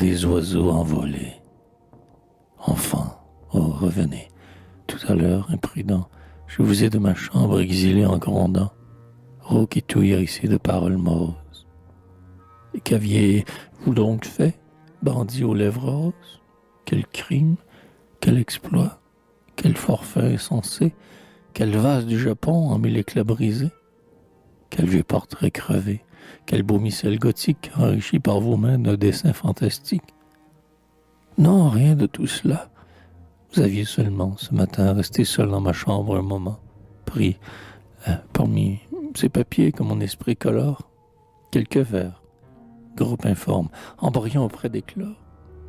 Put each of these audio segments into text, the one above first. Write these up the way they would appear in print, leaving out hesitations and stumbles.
des oiseaux envolés. Enfant, oh revenez, tout à l'heure, imprudent, je vous ai de ma chambre exilé en grondant. Oh, qui tout hérissé de paroles moroses. Et qu'aviez-vous donc fait, bandit aux lèvres roses? Quel crime, quel exploit, quel forfait insensé, quel vase du Japon en mille éclats brisés, quel vieux portrait crevé, quel beau missel gothique enrichi par vos mains d'un dessin fantastique. Non, rien de tout cela. Vous aviez seulement, ce matin, resté seul dans ma chambre un moment, pris parmi ces papiers que mon esprit colore, quelques vers, groupe informe, embryons auprès d'éclore.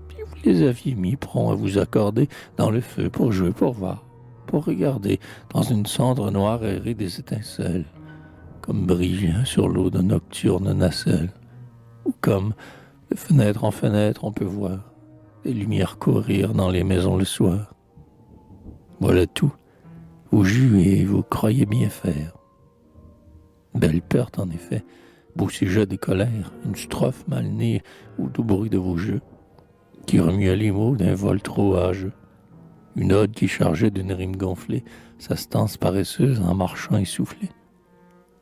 Puis vous les aviez mis prompts à vous accorder dans le feu pour jouer, pour voir, pour regarder dans une cendre noire errer des étincelles, comme briller sur l'eau de nocturne nacelle, ou comme, de fenêtre en fenêtre, on peut voir des lumières courir dans les maisons le soir. Voilà tout. Vous jouez, vous croyez bien faire. Belle perte, en effet, beau sujet des colères, une strophe mal née au doux bruit de vos jeux, qui remuait les mots d'un vol trop âgeux. Une ode qui chargeait d'une rime gonflée sa stance paresseuse en marchant essoufflé.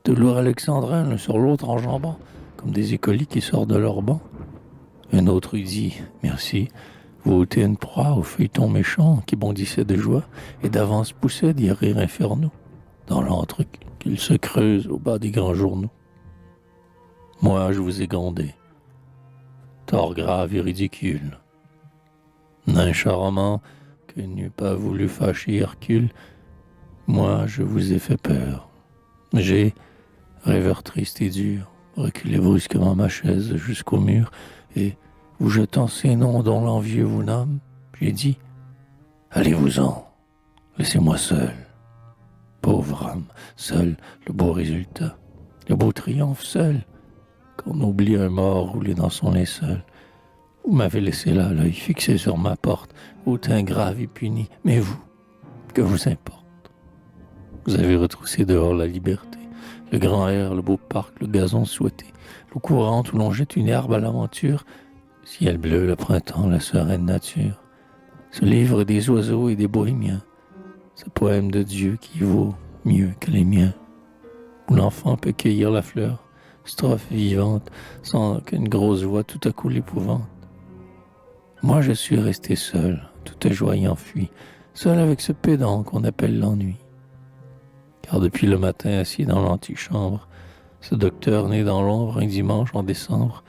De lourds alexandrins l'un sur l'autre enjambant, comme des écolis qui sortent de leur banc. Un autre eût dit, merci, vous ôtez une proie au feuilleton méchant qui bondissait de joie et d'avance poussait des rires infernaux, dans l'antre qu'il se creuse au bas des grands journaux. Moi, je vous ai grondé, tort grave et ridicule. Nain charmant que n'eût pas voulu fâcher Hercule, moi, je vous ai fait peur. J'ai, rêveur triste et dur, reculé brusquement ma chaise jusqu'au mur et, vous jetant ces noms dont l'envieux vous nomme, j'ai dit « Allez-vous-en, laissez-moi seul. » Pauvre âme, seul le beau résultat, le beau triomphe seul, qu'on oublie un mort roulé dans son linceul. Vous m'avez laissé là, l'œil fixé sur ma porte, au teint grave et puni, mais vous, que vous importe? Vous avez retroussé dehors la liberté, le grand air, le beau parc, le gazon souhaité, l'eau courante où l'on jette une herbe à l'aventure, ciel bleu, le printemps, la sereine nature, ce livre des oiseaux et des bohémiens, ce poème de Dieu qui vaut mieux que les miens, où l'enfant peut cueillir la fleur, strophe vivante, sans qu'une grosse voix tout à coup l'épouvante. Moi je suis resté seul, toute joie ayant fui, seul avec ce pédant qu'on appelle l'ennui. Car depuis le matin assis dans l'antichambre, ce docteur né dans l'ombre un dimanche en décembre,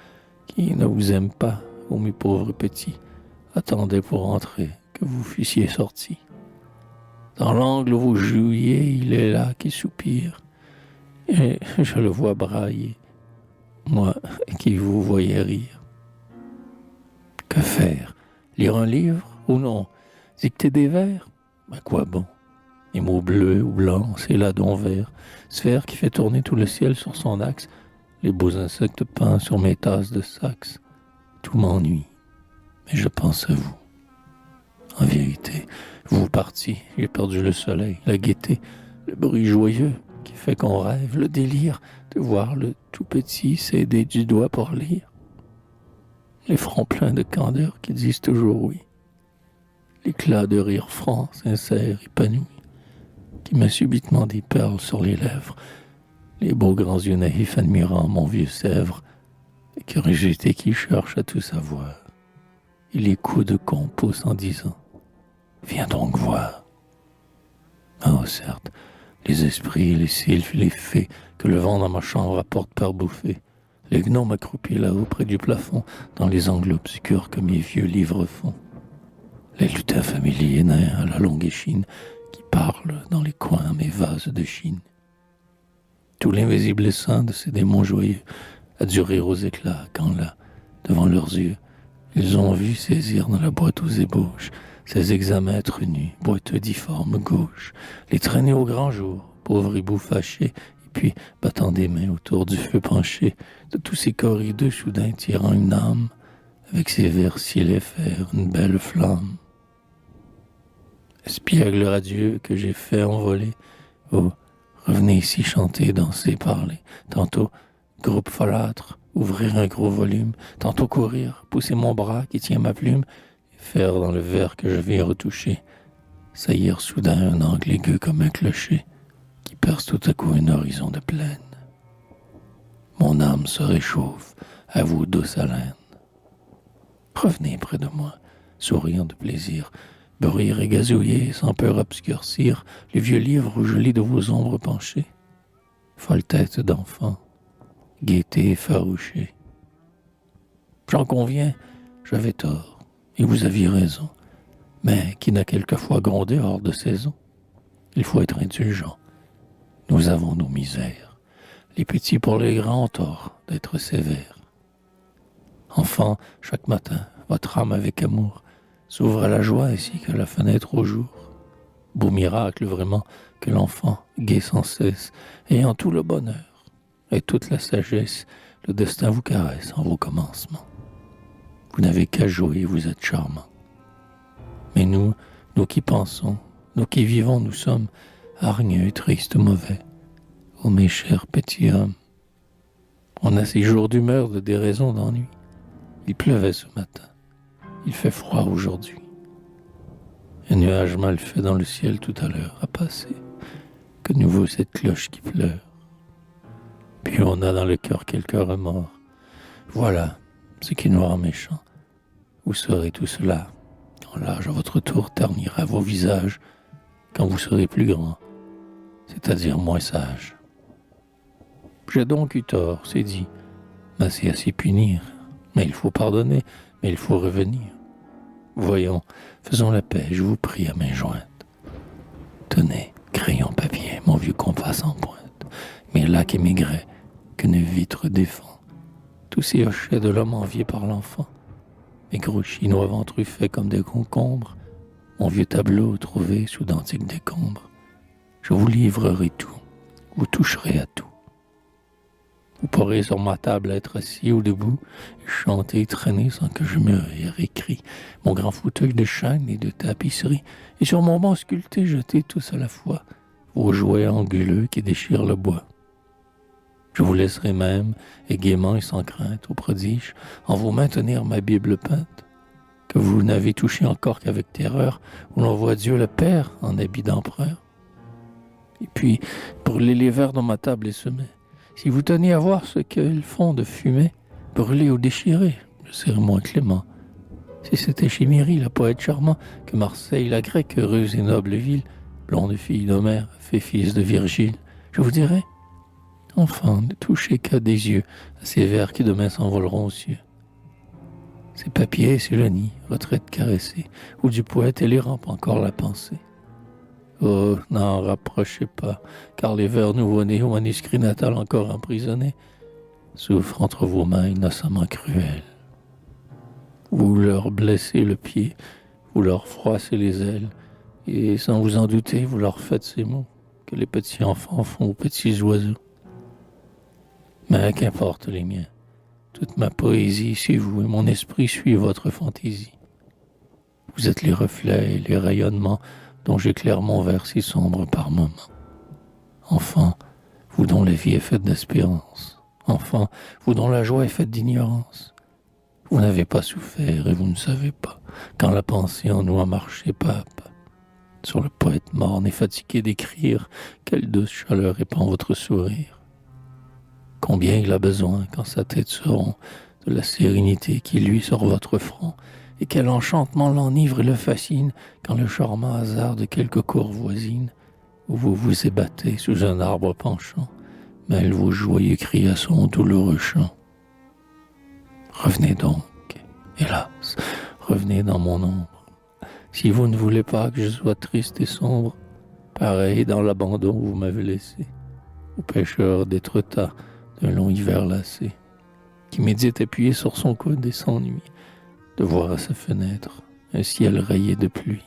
qui ne vous aime pas, ô mes pauvres petits, attendait pour entrer que vous fussiez sortis. Dans l'angle où vous jouiez, il est là qui soupire, et je le vois brailler, moi qui vous voyais rire. Que faire? Lire un livre ou non? Dicter des vers? À quoi bon? Les mots bleus ou blancs, c'est l'adon vert, sphère qui fait tourner tout le ciel sur son axe, les beaux insectes peints sur mes tasses de saxe. Tout m'ennuie, mais je pense à vous. En vérité, vous partis, j'ai perdu le soleil, la gaieté, le bruit joyeux qui fait qu'on rêve, le délire de voir le tout petit s'aider du doigt pour lire. Les fronts pleins de candeur qui disent toujours oui. L'éclat de rire franc, sincère, épanoui, qui met subitement des perles sur les lèvres, les beaux grands yeux naïfs admirant mon vieux Sèvres, la curiosité qui cherche à tout savoir, et les coups de con poussent en disant « Viens donc voir ». Oh certes, les esprits, les sylphes, les fées que le vent dans ma chambre apporte par bouffées, les gnomes accroupis là-haut près du plafond, dans les angles obscurs que mes vieux livres font, les lutins familiers nains à la longue échine qui parlent dans les coins mes vases de Chine. Tout l'invisible sein de ces démons joyeux a dû rire aux éclats quand là, devant leurs yeux, ils ont vu saisir dans la boîte aux ébauches ces examètres nus, boiteux difformes gauches, les traîner au grand jour, pauvres hiboux fâchés, et puis battant des mains autour du feu penché, de tous ces corps hideux soudain tirant une âme, avec ses vers si faire une belle flamme. Espiègle radieux que j'ai fait envoler, oh, revenez ici chanter, danser, parler, tantôt groupe folâtre, ouvrir un gros volume, tantôt courir, pousser mon bras qui tient ma plume, et faire dans le verre que je viens retoucher, saillir soudain un angle aigu comme un clocher, qui perce tout à coup un horizon de plaine. Mon âme se réchauffe, à vous douce haleine. Revenez près de moi, souriant de plaisir, bruire et gazouiller, sans peur obscurcir les vieux livres où je lis de vos ombres penchées. Folle tête d'enfant, gaieté effarouchée. J'en conviens, j'avais tort, et vous aviez raison, mais qui n'a quelquefois grondé hors de saison? Il faut être indulgent. Nous avons nos misères. Les petits pour les grands ont tort d'être sévères. Enfant, chaque matin, votre âme avec amour s'ouvre à la joie ainsi qu'à la fenêtre au jour. Beau miracle vraiment que l'enfant, gai sans cesse, ayant tout le bonheur et toute la sagesse, le destin vous caresse en vos commencements. Vous n'avez qu'à jouer, vous êtes charmant. Mais nous qui pensons, nous qui vivons, nous sommes hargneux, tristes, mauvais. Oh mes chers petits hommes, on a ces jours d'humeur, de déraison, d'ennui. Il pleuvait ce matin, il fait froid aujourd'hui. Un nuage mal fait dans le ciel tout à l'heure a passé. Que nouveau cette cloche qui pleure. Puis on a dans le cœur quelques remords. Voilà ce qui nous rend méchants. Vous saurez tout cela quand l'âge à votre tour ternira vos visages, quand vous serez plus grand, c'est-à-dire moins sage. J'ai donc eu tort, c'est dit, mais c'est assez punir. Mais il faut pardonner, mais il faut revenir. Voyons, faisons la paix, je vous prie à main jointe. Tenez, crayon papier, mon vieux compas en pointe, mes lacs et mes grès, qu'une vitre défend. Tous ces hochets de l'homme envié par l'enfant, mes gros chinois ventruffés comme des concombres, mon vieux tableau trouvé sous d'antiques décombres. Je vous livrerai tout, vous toucherez à tout. Vous pourrez sur ma table être assis ou debout, et chanter, traîner sans que je me récrie, mon grand fauteuil de chêne et de tapisserie, et sur mon banc sculpté jeter tous à la fois vos jouets anguleux qui déchirent le bois. Je vous laisserai même, et gaiement et sans crainte, au prodige, en vos mains tenir ma Bible peinte, que vous n'avez touchée encore qu'avec terreur, où l'on voit Dieu le Père en habit d'empereur. Et puis, brûlez les verres dans ma table et semez. Si vous teniez à voir ce qu'ils font de fumée, brûler ou déchirer, je serais moins clément. Si c'était Chimérie, la poète charmant, que Marseille, la grecque, heureuse et noble ville, blonde fille d'Homère, fait fils de Virgile, je vous dirais, enfant, ne touchez qu'à des yeux à ces vers qui demain s'envoleront aux cieux. Ces papiers, c'est le nid, retraite caressée, où du poète et les rampes encore la pensée. Oh, n'en rapprochez pas, car les vers nouveau-nés au manuscrit natal encore emprisonnés souffrent entre vos mains innocemment cruelles. Vous leur blessez le pied, vous leur froissez les ailes, et sans vous en douter, vous leur faites ces mots que les petits enfants font aux petits oiseaux. Mais qu'importe les miens, toute ma poésie suit vous et mon esprit suit votre fantaisie. Vous êtes les reflets et les rayonnements dont j'éclaire mon vers si sombre par moments. Enfant, vous dont la vie est faite d'espérance. Enfant, vous dont la joie est faite d'ignorance. Vous n'avez pas souffert et vous ne savez pas, quand la pensée en nous a marché pas à pas. Sur le poète morne et fatigué d'écrire, quelle douce chaleur répand votre sourire. Combien il a besoin, quand sa tête se rompt, de la sérénité qui luit sur votre front, et quel enchantement l'enivre et le fascine quand le charmant hasard de quelques cours voisines, où vous vous ébattez sous un arbre penchant, mêle vos joyeux cris à son douloureux chant. Revenez donc, hélas, revenez dans mon ombre. Si vous ne voulez pas que je sois triste et sombre, pareil dans l'abandon où vous m'avez laissé, au pêcheur d'Étretat d'un long hiver lassé, qui médite appuyé sur son coude et s'ennuie de voir à sa fenêtre un ciel rayé de pluie.